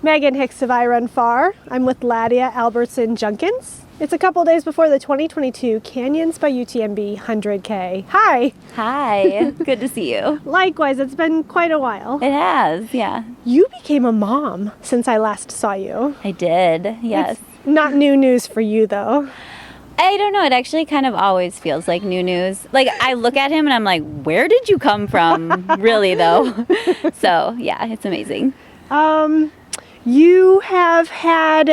Megan Hicks of I Run Far. I'm with Ladia Albertson-Junkans. It's a couple days before the 2022 Canyons by UTMB 100k. Hi! Hi, good to see you. Likewise, it's been quite a while. It has, yeah. You became a mom since I last saw you. I did, yes. It's not new news for you, though. I don't know, it actually kind of always feels like new news. Like, I look at him and I'm like, where did you come from? Really, though. So, yeah, it's amazing. You have had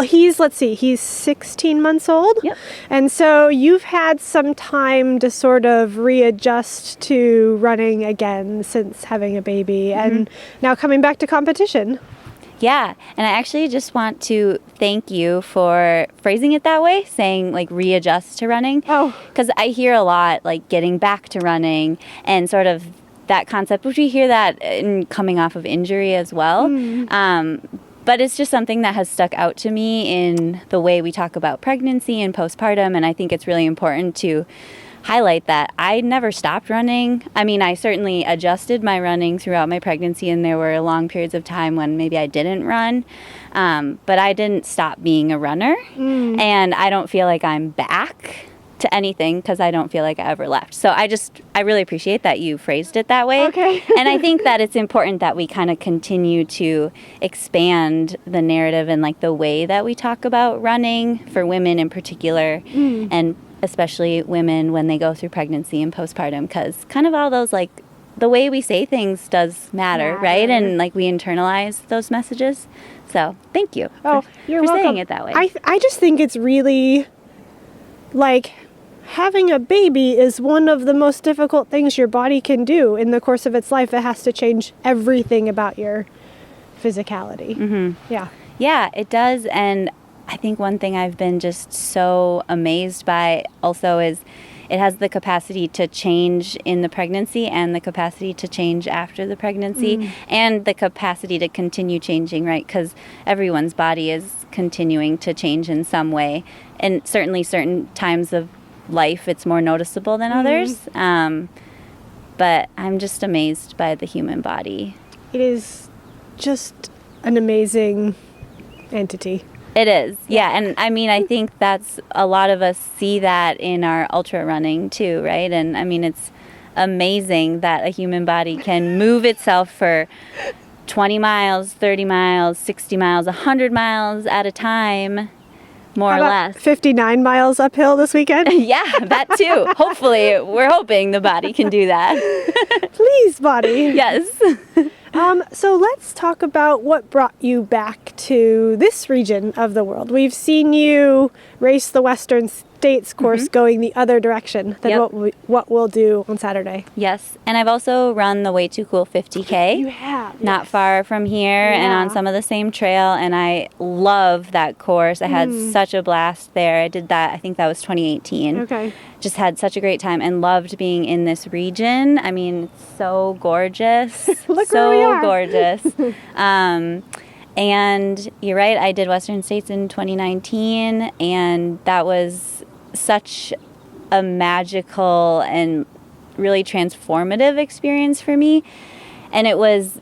he's 16 months old. Yep. And so you've had some time to sort of readjust to running again since having a baby and now coming back to competition. Yeah, and I actually just want to thank you for phrasing it that way, saying like readjust to running. Oh. Because I hear a lot like getting back to running and sort of that concept, which we hear that in coming off of injury as well. But it's just something that has stuck out to me in the way we talk about pregnancy and postpartum, and I think it's really important to highlight that I never stopped running. I mean, I certainly adjusted my running throughout my pregnancy, and there were long periods of time when maybe I didn't run, but I didn't stop being a runner, and I don't feel like I'm back to anything because I don't feel like I ever left. So I really appreciate that you phrased it that way. Okay. And I think that it's important that we kind of continue to expand the narrative and like the way that we talk about running for women in particular, and especially women when they go through pregnancy and postpartum, because kind of all those like the way we say things does matter, right? And like we internalize those messages. So thank you you're for welcome. saying it that way. I just think it's really like having a baby is one of the most difficult things your body can do in the course of its life. It has to change everything about your physicality. Yeah, it does. And I think one thing I've been just so amazed by also is it has the capacity to change in the pregnancy and the capacity to change after the pregnancy and the capacity to continue changing, right? Because everyone's body is continuing to change in some way. And certainly certain times of life it's more noticeable than others. But I'm just amazed by the human body. It is just an amazing entity. It is, yeah. And I mean, I think that's a lot of us see that in our ultra running too, right? And I mean, it's amazing that a human body can move itself for 20 miles, 30 miles, 60 miles, 100 miles at a time, more or less. 59 miles uphill this weekend? Yeah, that too. Hopefully, we're hoping the body can do that. Please, body. Yes. So let's talk about what brought you back to this region of the world. We've seen you race the Western States course going the other direction than what we'll do on Saturday. Yes, and I've also run the Way Too Cool 50K. You have. Not far from here and on some of the same trail, and I love that course. I had such a blast there. I did that, I think that was 2018. Okay. Just had such a great time and loved being in this region. I mean, it's so gorgeous. Look so where we are. Gorgeous. And you're right, I did Western States in 2019, and that was such a magical and really transformative experience for me. And it was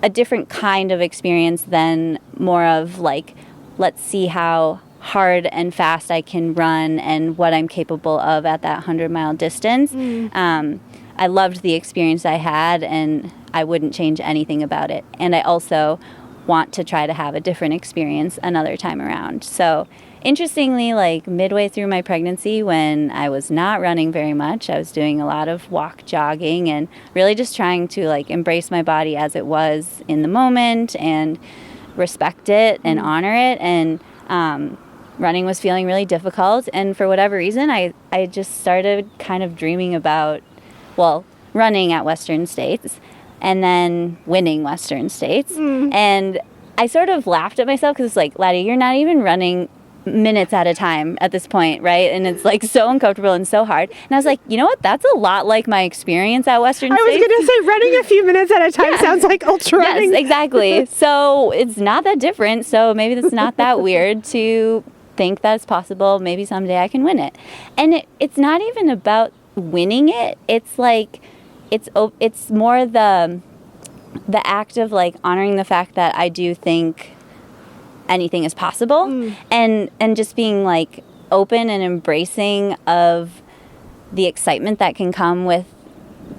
a different kind of experience than more of like, let's see how hard and fast I can run and what I'm capable of at that 100-mile distance. I loved the experience I had, and I wouldn't change anything about it. And I also want to try to have a different experience another time around. So interestingly, like midway through my pregnancy, when I was not running very much, I was doing a lot of walk jogging and really just trying to like embrace my body as it was in the moment and respect it and honor it. And running was feeling really difficult. And for whatever reason, I just started kind of dreaming about, running at Western States and then winning Western States. And I sort of laughed at myself because it's like, Ladia, you're not even running minutes at a time at this point, right? And it's like so uncomfortable and so hard. And I was like, you know what? That's a lot like my experience at Western States. I was going to say running a few minutes at a time sounds like ultra running. Yes, exactly. So it's not that different. So maybe that's not that weird to think that it's possible. Maybe someday I can win it. And it's not even about winning it. It's like, it's more the the act of like honoring the fact that I do think anything is possible, and just being like open and embracing of the excitement that can come with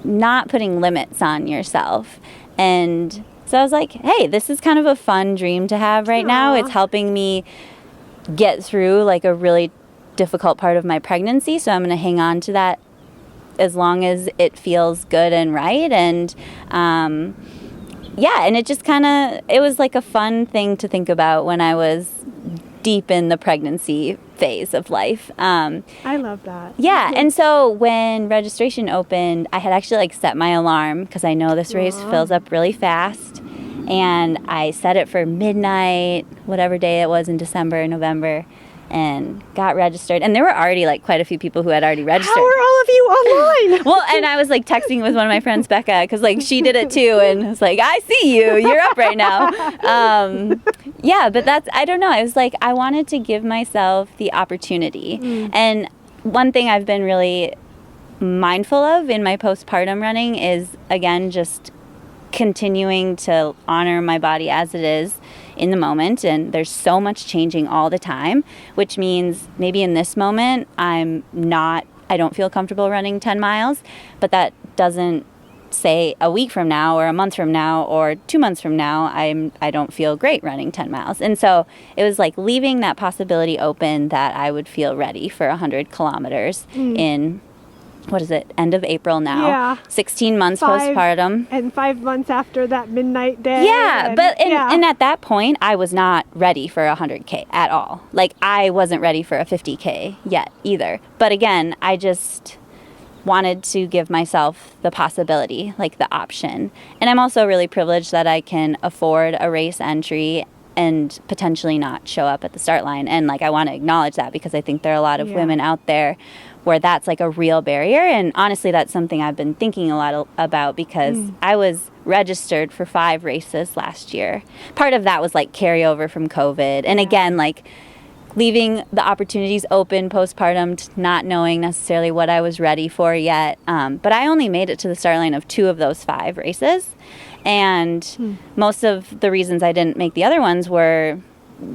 not putting limits on yourself. And so I was like, hey, this is kind of a fun dream to have right now. It's helping me get through like a really difficult part of my pregnancy, so I'm going to hang on to that as long as it feels good and right. And and it just kind of, it was like a fun thing to think about when I was deep in the pregnancy phase of life. I love that. Yeah, and so when registration opened, I had actually like set my alarm because I know this race fills up really fast, and I set it for midnight, whatever day it was in December, November, and got registered. And there were already like quite a few people who had already registered. How are all of you online? Well, and I was like texting with one of my friends, Becca, because like she did it too, and it's like, I see you, you're up right now. But that's, I don't know, I was like, I wanted to give myself the opportunity. And one thing I've been really mindful of in my postpartum running is, again, just continuing to honor my body as it is in the moment. And there's so much changing all the time, which means maybe in this moment I don't feel comfortable running 10 miles, but that doesn't say a week from now or a month from now or 2 months from now I don't feel great running 10 miles. And so it was like leaving that possibility open that I would feel ready for 100 kilometers in, what is it, end of April now. Yeah. 16 months postpartum. And 5 months after that midnight day. Yeah, and at that point, I was not ready for 100K at all. Like, I wasn't ready for a 50K yet either. But again, I just wanted to give myself the possibility, like the option. And I'm also really privileged that I can afford a race entry and potentially not show up at the start line. And like, I want to acknowledge that because I think there are a lot of women out there where that's like a real barrier. And honestly, that's something I've been thinking a lot about because I was registered for 5 races last year. Part of that was like carryover from COVID. And again, like leaving the opportunities open postpartum, not knowing necessarily what I was ready for yet. But I only made it to the start line of 2 of those 5 races. And most of the reasons I didn't make the other ones were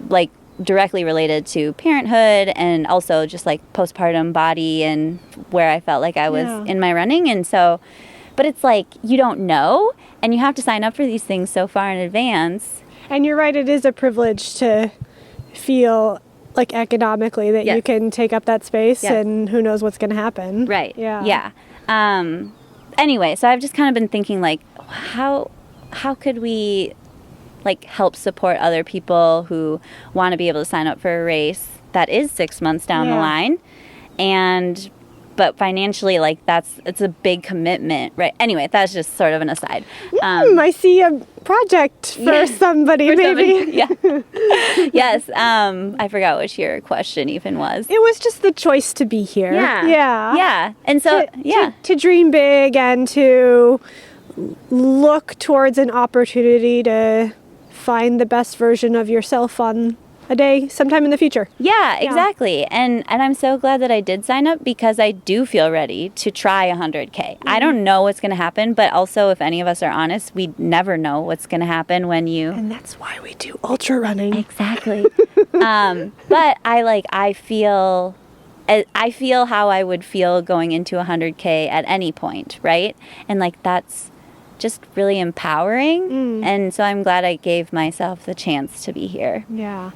like directly related to parenthood and also just like postpartum body and where I felt like I was in my running. And so, but it's like, you don't know, and you have to sign up for these things so far in advance. And you're right, it is a privilege to feel like economically that you can take up that space and who knows what's going to happen. Right. Yeah. Anyway, so I've just kind of been thinking like, how could we like help support other people who want to be able to sign up for a race that is 6 months down the line, but financially, like it's a big commitment, right? Anyway, that's just sort of an aside. I see a project for somebody, maybe. Yes. I forgot what your question even was. It was just the choice to be here. Yeah. And so, to dream big and to look towards an opportunity to find the best version of yourself on a day sometime in the future. Yeah, exactly. And I'm so glad that I did sign up because I do feel ready to try 100K. I don't know what's going to happen, but also if any of us are honest, we never know what's going to happen when you... And that's why we do ultra running. Exactly. But I feel how I would feel going into 100K at any point, right? And like that's just really empowering. And so I'm glad I gave myself the chance to be here. Yeah.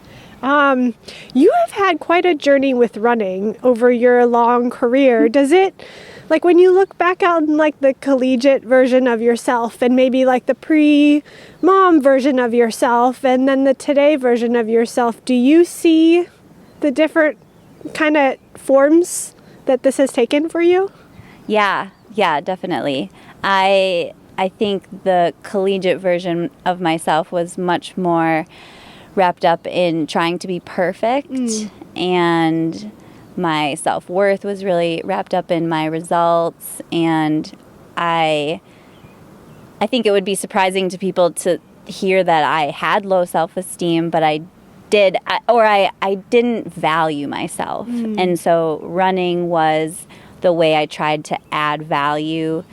You have had quite a journey with running over your long career. Does it, like when you look back on like the collegiate version of yourself and maybe like the pre-mom version of yourself and then the today version of yourself, do you see the different kind of forms that this has taken for you? Yeah, definitely. I think the collegiate version of myself was much more wrapped up in trying to be perfect, and my self-worth was really wrapped up in my results. And I think it would be surprising to people to hear that I had low self-esteem, but I didn't value myself. And so running was the way I tried to add value.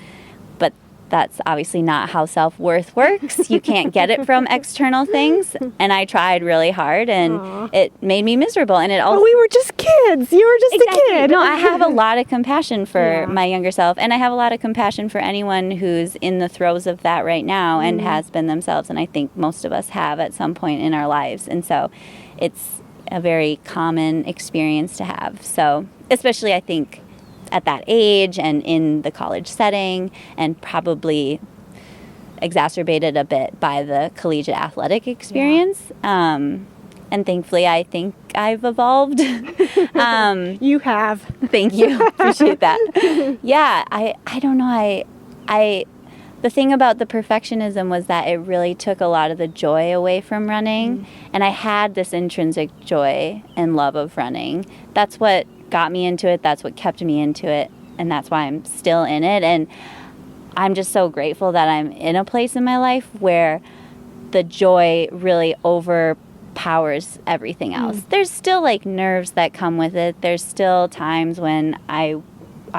But that's obviously not how self-worth works. You can't get it from external things. And I tried really hard, and it made me miserable. And it also, we were just kids. You were just a kid. No, I have a lot of compassion for my younger self, and I have a lot of compassion for anyone who's in the throes of that right now and has been themselves. And I think most of us have at some point in our lives. And so it's a very common experience to have. So especially, I think, at that age and in the college setting, and probably exacerbated a bit by the collegiate athletic experience. And thankfully, I think I've evolved. You have. Thank you. Appreciate that. Yeah, I don't know. The thing about the perfectionism was that it really took a lot of the joy away from running. And I had this intrinsic joy and love of running. That's what got me into it. That's what kept me into it. And that's why I'm still in it. And I'm just so grateful that I'm in a place in my life where the joy really overpowers everything else. There's still like nerves that come with it. There's still times when I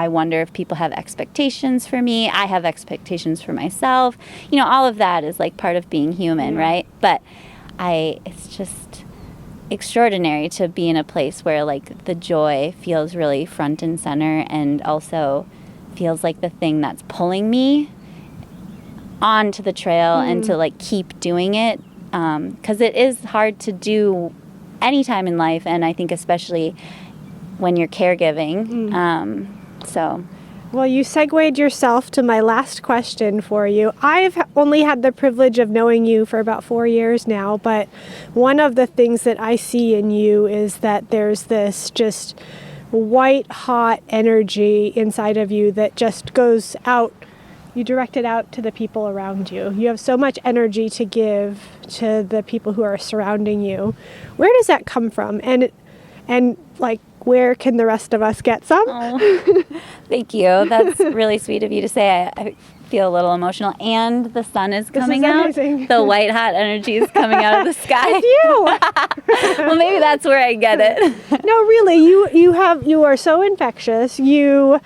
wonder if people have expectations for me. I have expectations for myself. You know, all of that is like part of being human, right? But it's just extraordinary to be in a place where like the joy feels really front and center, and also feels like the thing that's pulling me onto the trail and to like keep doing it, because it is hard to do anytime in life, and I think especially when you're caregiving. Well, you segued yourself to my last question for you. I've only had the privilege of knowing you for about 4 years now, but one of the things that I see in you is that there's this just white hot energy inside of you that just goes out. You direct it out to the people around you. You have so much energy to give to the people who are surrounding you. Where does that come from? And like, where can the rest of us get some? Oh, thank you. That's really sweet of you to say. I feel a little emotional. And the sun is coming out. The white hot energy is coming out of the sky. It's you. Well, maybe that's where I get it. No, really, you are so infectious. You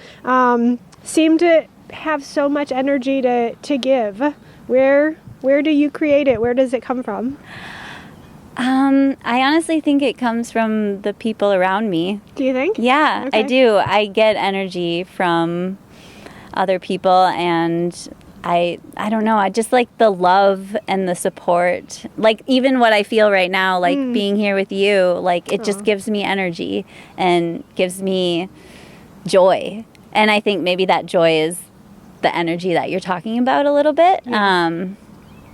seem to have so much energy to give. Where do you create it? Where does it come from? I honestly think it comes from the people around me. Do you think? Yeah, Okay. I do. I get energy from other people, and I don't know, I just like the love and the support. Like even what I feel right now, like being here with you, like it just gives me energy and gives me joy. And I think maybe that joy is the energy that you're talking about a little bit. Yeah.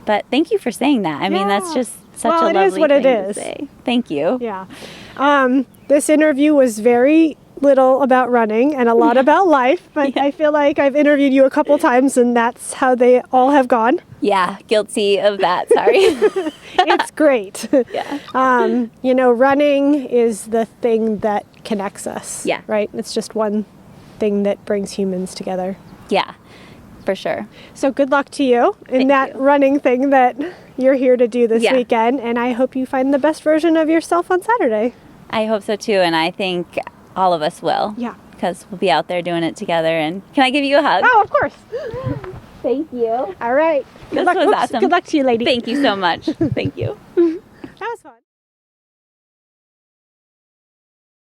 But thank you for saying that. I mean, that's just such a lovely thing to say. Thank you. Yeah. This interview was very little about running and a lot about life, but I feel like I've interviewed you a couple times and that's how they all have gone. Yeah, guilty of that. Sorry. It's great. Yeah. You know, running is the thing that connects us. Yeah. Right? It's just one thing that brings humans together. Yeah, for sure. So good luck to you in Thank you. running thing that you're here to do this weekend, and I hope you find the best version of yourself on Saturday. I hope so too, and I think all of us will. Yeah. Because we'll be out there doing it together. And can I give you a hug? Oh, of course. Thank you. All right. This was awesome. Good luck to you, lady. Thank you so much. Thank you. That was fun.